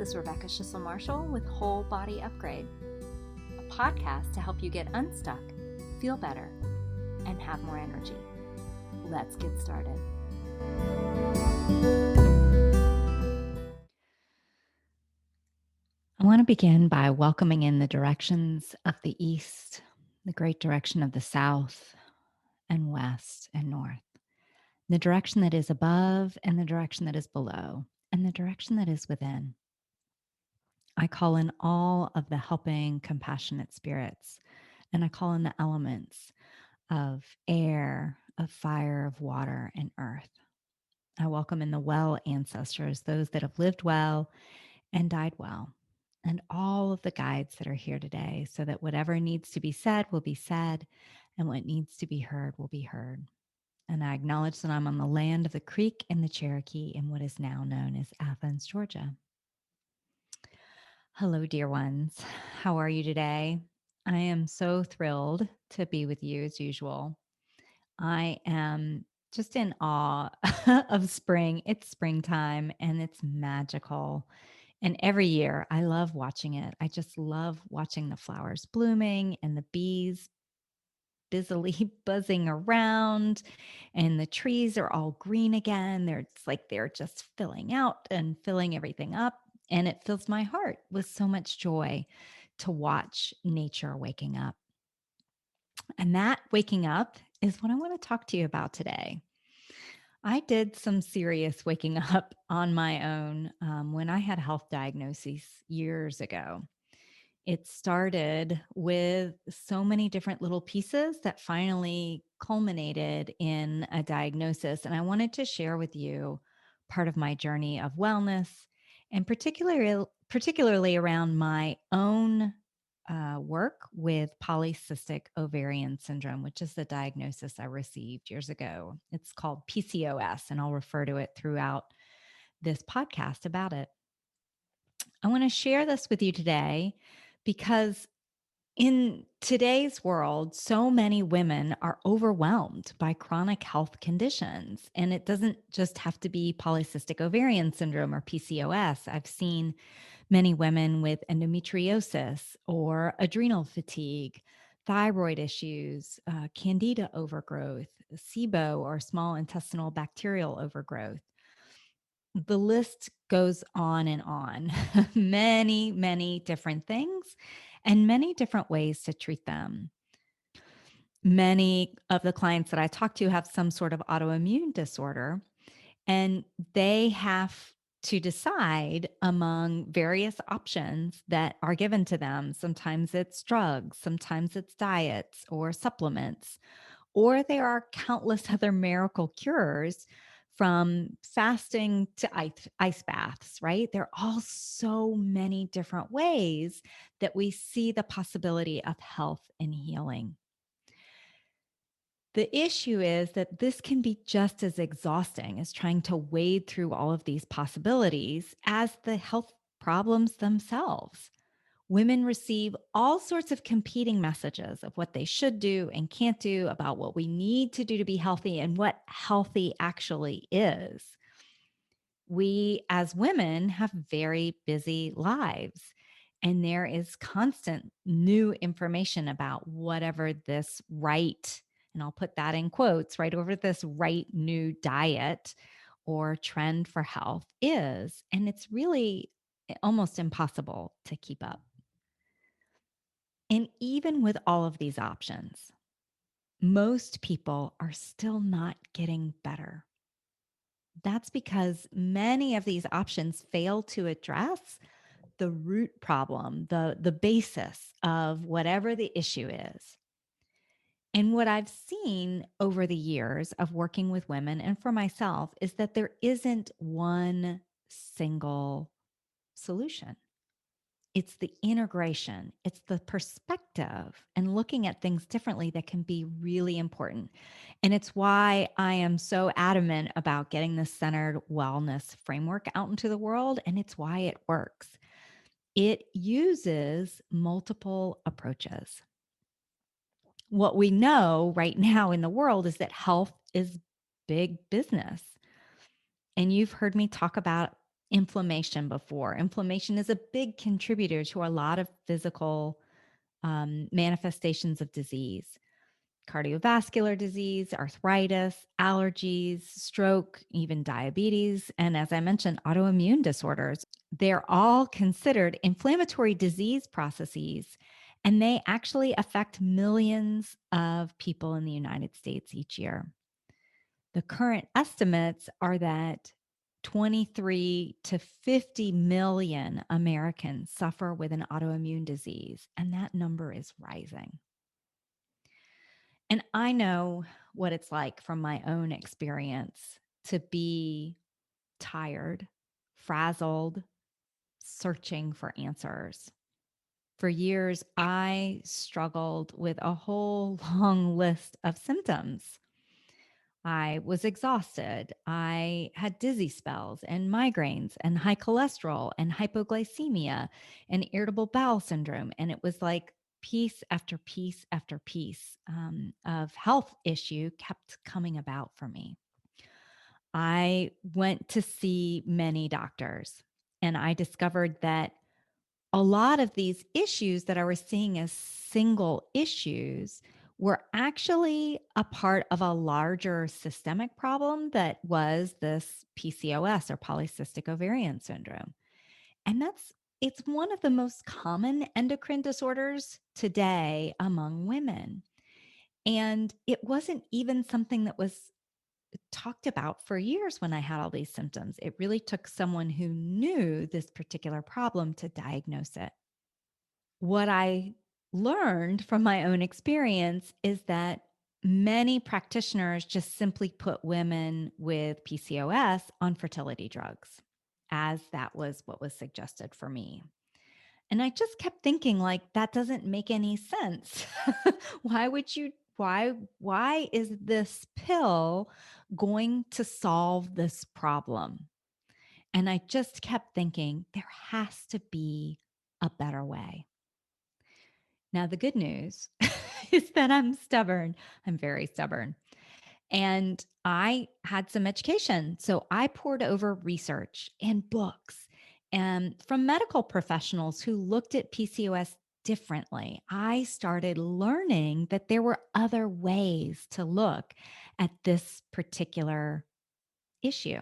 is Rebecca Schissel Marshall with Whole Body Upgrade, a podcast to help you get unstuck, feel better, and have more energy. Let's get started. I want to begin by welcoming in the directions of the east, the great direction of the south and west and north, the direction that is above and the direction that is below, and the direction that is within. I call in all of the helping, compassionate spirits, and I call in the elements of air, of fire, of water, and earth. I welcome in the well ancestors, those that have lived well and died well, and all of the guides that are here today, so that whatever needs to be said will be said, and what needs to be heard will be heard. And I acknowledge that I'm on the land of the Creek and the Cherokee in what is now known as Athens, Georgia. Hello, dear ones. How are you today? I am so thrilled to be with you as usual. I am just in awe of spring. It's springtime and it's magical. And every year I love watching it. I just love watching the flowers blooming and the bees busily buzzing around, and the trees are all green again. It's like they're just filling out and filling everything up. And it fills my heart with so much joy to watch nature waking up. And that waking up is what I want to talk to you about today. I did some serious waking up on my own when I had health diagnoses years ago. It started with so many different little pieces that finally culminated in a diagnosis. And I wanted to share with you part of my journey of wellness, and particularly around my own work with polycystic ovarian syndrome, which is the diagnosis I received years ago. It's called PCOS, and I'll refer to it throughout this podcast about it. I want to share this with you today because in today's world, so many women are overwhelmed by chronic health conditions. And it doesn't just have to be polycystic ovarian syndrome or PCOS. I've seen many women with endometriosis or adrenal fatigue, thyroid issues, candida overgrowth, SIBO or small intestinal bacterial overgrowth. The list goes on and on. Many, many different things and many different ways to treat them. Many of the clients that I talk to have some sort of autoimmune disorder, and they have to decide among various options that are given to them. Sometimes it's drugs, sometimes it's diets or supplements, or there are countless other miracle cures, from fasting to ice baths, right? There are all so many different ways that we see the possibility of health and healing. The issue is that this can be just as exhausting as trying to wade through all of these possibilities as the health problems themselves. Women receive all sorts of competing messages of what they should do and can't do, about what we need to do to be healthy and what healthy actually is. We as women have very busy lives, and there is constant new information about whatever this right, and I'll put that in quotes, right over this right new diet or trend for health is. And it's really almost impossible to keep up. And even with all of these options, most people are still not getting better. That's because many of these options fail to address the root problem, the basis of whatever the issue is. And what I've seen over the years of working with women and for myself is that there isn't one single solution. It's the integration, it's the perspective and looking at things differently that can be really important. And it's why I am so adamant about getting this centered wellness framework out into the world. And it's why it works. It uses multiple approaches. What we know right now in the world is that health is big business. And you've heard me talk about inflammation before. Inflammation is a big contributor to a lot of physical manifestations of disease: cardiovascular disease, arthritis, allergies, stroke, even diabetes, and as I mentioned, autoimmune disorders. They're all considered inflammatory disease processes, and they actually affect millions of people in the United States each year. The current estimates are that 23 to 50 million Americans suffer with an autoimmune disease, and that number is rising. And I know what it's like from my own experience to be tired, frazzled, searching for answers. For years, I struggled with a whole long list of symptoms. I was exhausted. I had dizzy spells and migraines and high cholesterol and hypoglycemia and irritable bowel syndrome. And it was like piece after piece after piece of health issue kept coming about for me. I went to see many doctors, and I discovered that a lot of these issues that I was seeing as single issues were actually a part of a larger systemic problem that was this PCOS, or polycystic ovarian syndrome. And it's one of the most common endocrine disorders today among women. And it wasn't even something that was talked about for years when I had all these symptoms. It really took someone who knew this particular problem to diagnose it. What I learned from my own experience is that many practitioners just simply put women with PCOS on fertility drugs, as that was what was suggested for me. And I just kept thinking, like, that doesn't make any sense. Why would you? Why is this pill going to solve this problem? And I just kept thinking there has to be a better way. Now, the good news is that I'm stubborn. I'm very stubborn. And I had some education. So I poured over research and books and from medical professionals who looked at PCOS differently. I started learning that there were other ways to look at this particular issue.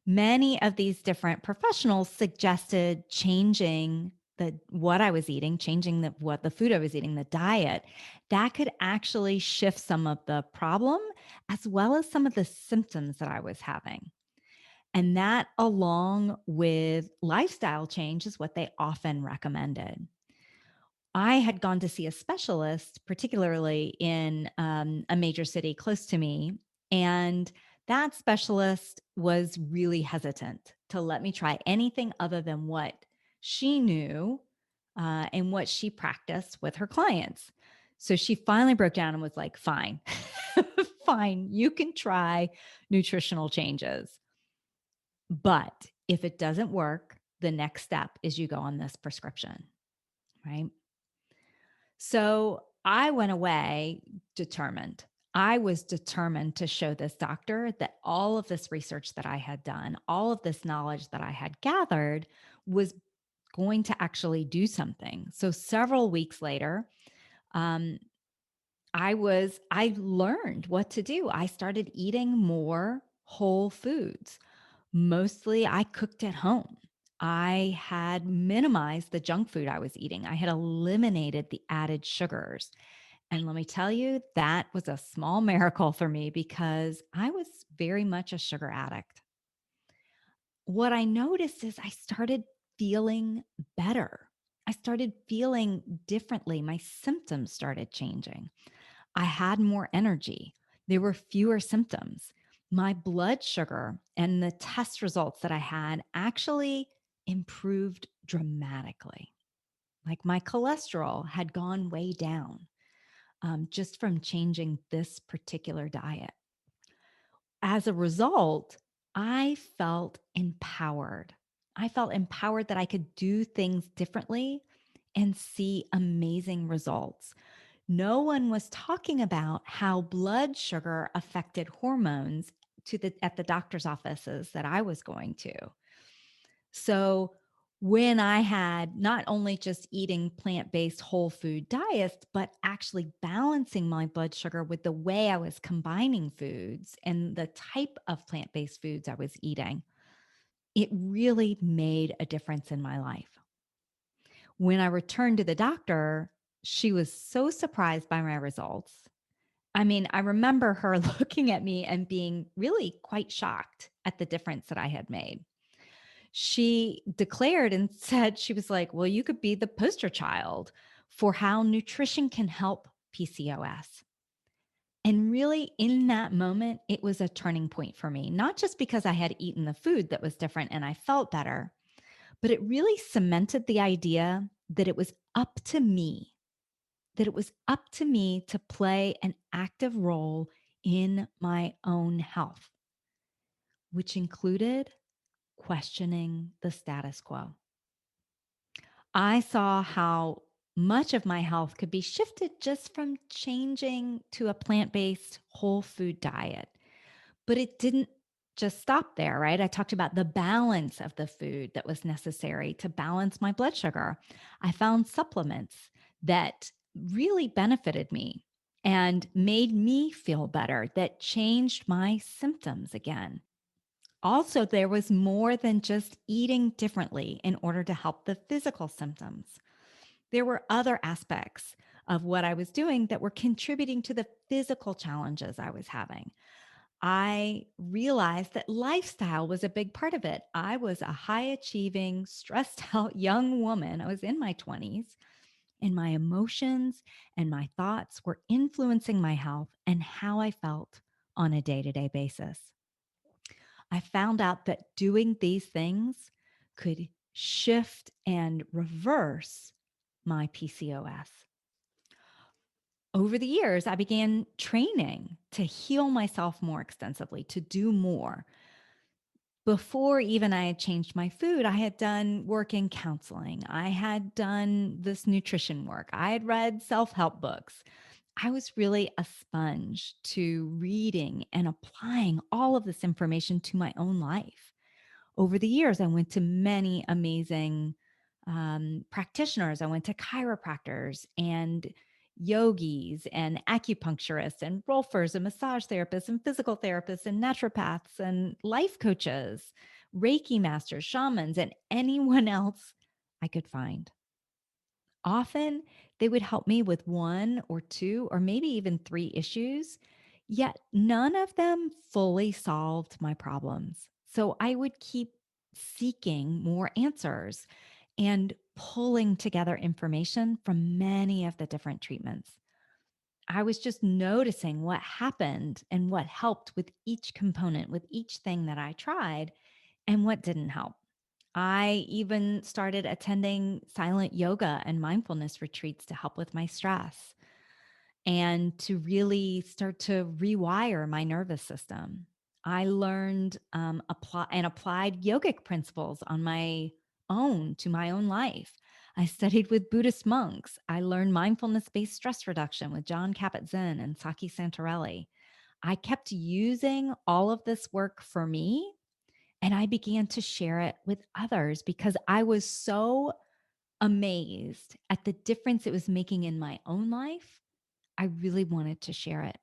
Many of these different professionals suggested changing the what I was eating, changing the food I was eating, the diet. That could actually shift some of the problem as well as some of the symptoms that I was having. And that, along with lifestyle change, is what they often recommended. I had gone to see a specialist, particularly in a major city close to me. And that specialist was really hesitant to let me try anything other than what she knew and what she practiced with her clients. So she finally broke down and was like, fine, fine, you can try nutritional changes. But if it doesn't work, the next step is you go on this prescription, right? So I went away determined. I was determined to show this doctor that all of this research that I had done, all of this knowledge that I had gathered was going to actually do something. So several weeks later, um, I learned what to do. I started eating more whole foods. Mostly I cooked at home. I had minimized the junk food I was eating. I had eliminated the added sugars. And let me tell you, that was a small miracle for me because I was very much a sugar addict. What I noticed is I started feeling better. I started feeling differently. My symptoms started changing. I had more energy. There were fewer symptoms. My blood sugar and the test results that I had actually improved dramatically. Like my cholesterol had gone way down just from changing this particular diet. As a result, I felt empowered. I felt empowered that I could do things differently and see amazing results. No one was talking about how blood sugar affected hormones at the doctor's offices that I was going to. So when I had not only just eating plant-based whole food diets, but actually balancing my blood sugar with the way I was combining foods and the type of plant-based foods I was eating, it really made a difference in my life. When I returned to the doctor, she was so surprised by my results. I mean, I remember her looking at me and being really quite shocked at the difference that I had made. She declared and said, she was like, "Well, you could be the poster child for how nutrition can help PCOS." And really, in that moment, it was a turning point for me, not just because I had eaten the food that was different and I felt better, but it really cemented the idea that it was up to me, that it was up to me to play an active role in my own health, which included questioning the status quo. I saw how much of my health could be shifted just from changing to a plant based whole food diet. But it didn't just stop there, right? I talked about the balance of the food that was necessary to balance my blood sugar. I found supplements that really benefited me and made me feel better, that changed my symptoms again. Also, there was more than just eating differently in order to help the physical symptoms. There were other aspects of what I was doing that were contributing to the physical challenges I was having. I realized that lifestyle was a big part of it. I was a high achieving, stressed out young woman. I was in my 20s, and my emotions and my thoughts were influencing my health and how I felt on a day to day basis. I found out that doing these things could shift and reverse my PCOS. Over the years, I began training to heal myself more extensively, to do more. Before even I had changed my food, I had done work in counseling. I had done this nutrition work. I had read self help books. I was really a sponge to reading and applying all of this information to my own life. Over the years, I went to many amazing practitioners. I went to chiropractors and yogis and acupuncturists and rolfers and massage therapists and physical therapists and naturopaths and life coaches, Reiki masters, shamans, and anyone else I could find. Often they would help me with one or two or maybe even three issues, yet none of them fully solved my problems. So I would keep seeking more answers and pulling together information from many of the different treatments. I was just noticing what happened and what helped with each component, with each thing that I tried, and what didn't help. I even started attending silent yoga and mindfulness retreats to help with my stress and to really start to rewire my nervous system. I learned applied yogic principles on my own to my own life. I studied with Buddhist monks. I learned mindfulness based stress reduction with John Kabat Zinn and Saki Santorelli. I kept using all of this work for me, and I began to share it with others because I was so amazed at the difference it was making in my own life. I really wanted to share it.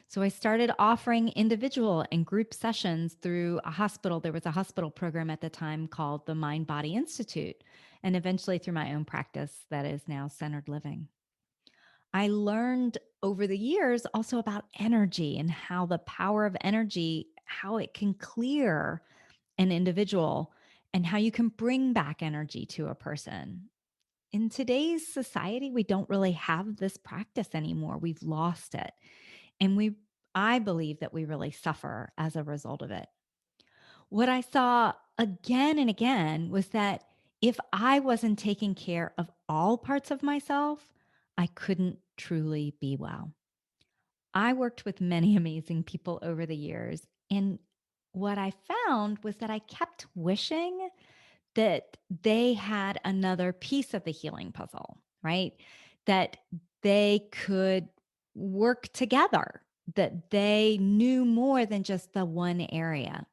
So I started offering individual and group sessions through a hospital. There was a hospital program at the time called the Mind Body Institute, and eventually through my own practice that is now centered living. I learned over the years also about energy and how the power of energy, how it can clear an individual and how you can bring back energy to a person. In today's society, we don't really have this practice anymore. We've lost it. And I believe that we really suffer as a result of it. What I saw again and again was that if I wasn't taking care of all parts of myself, I couldn't truly be well. I worked with many amazing people over the years. And what I found was that I kept wishing that they had another piece of the healing puzzle, right? That they could work together, that they knew more than just the one area.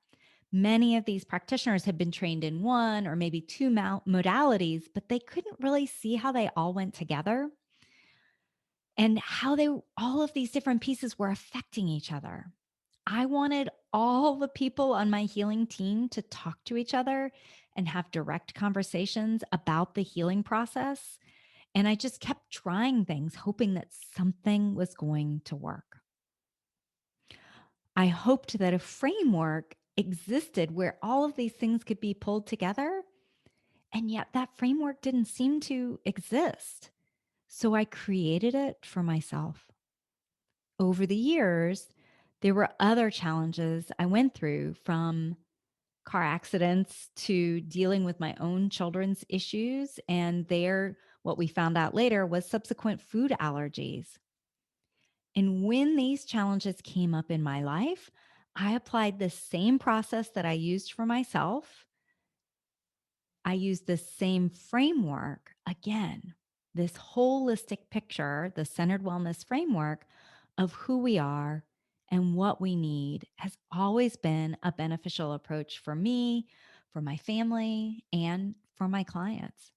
Many of these practitioners had been trained in one or maybe two modalities, but they couldn't really see how they all went together and how all of these different pieces were affecting each other. I wanted all the people on my healing team to talk to each other and have direct conversations about the healing process. And I just kept trying things, hoping that something was going to work. I hoped that a framework existed where all of these things could be pulled together. And yet that framework didn't seem to exist. So I created it for myself. Over the years, there were other challenges I went through, from car accidents to dealing with my own children's issues. And what we found out later was subsequent food allergies. And when these challenges came up in my life, I applied the same process that I used for myself. I used the same framework again, this holistic picture, the centered wellness framework of who we are and what we need has always been a beneficial approach for me, for my family, and for my clients.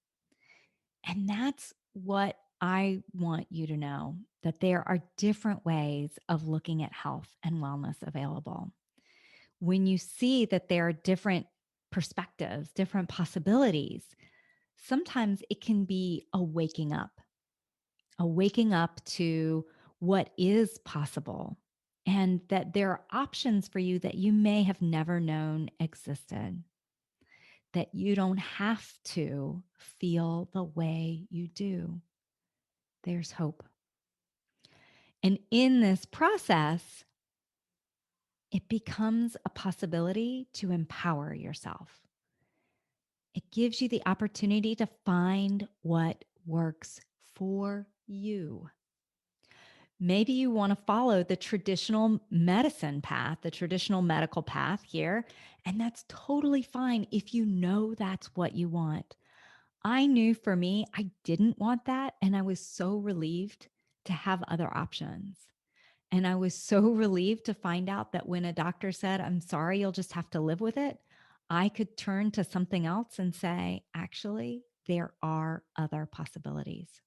And that's what I want you to know, that there are different ways of looking at health and wellness available. When you see that there are different perspectives, different possibilities, sometimes it can be a waking up to what is possible, and that there are options for you that you may have never known existed, that you don't have to feel the way you do. There's hope. And in this process, it becomes a possibility to empower yourself. It gives you the opportunity to find what works for you. Maybe you want to follow the traditional medicine path, the traditional medical path here, and that's totally fine if you know that's what you want. I knew for me, I didn't want that, and I was so relieved to have other options. And I was so relieved to find out that when a doctor said, "I'm sorry, you'll just have to live with it," I could turn to something else and say, "Actually, there are other possibilities."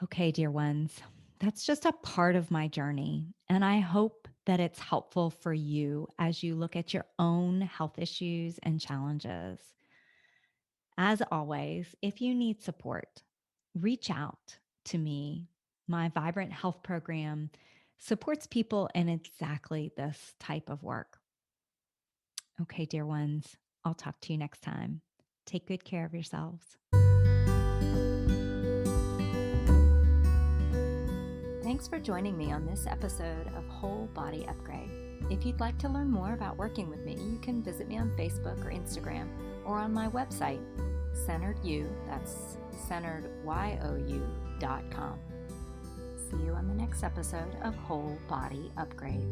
Okay, dear ones, that's just a part of my journey. And I hope that it's helpful for you as you look at your own health issues and challenges. As always, if you need support, reach out to me. My Vibrant Health program supports people in exactly this type of work. Okay, dear ones, I'll talk to you next time. Take good care of yourselves. Thanks for joining me on this episode of Whole Body Upgrade. If you'd like to learn more about working with me, you can visit me on Facebook or Instagram, or on my website, Centered You, that's centeredyou.com. See you on the next episode of Whole Body Upgrade.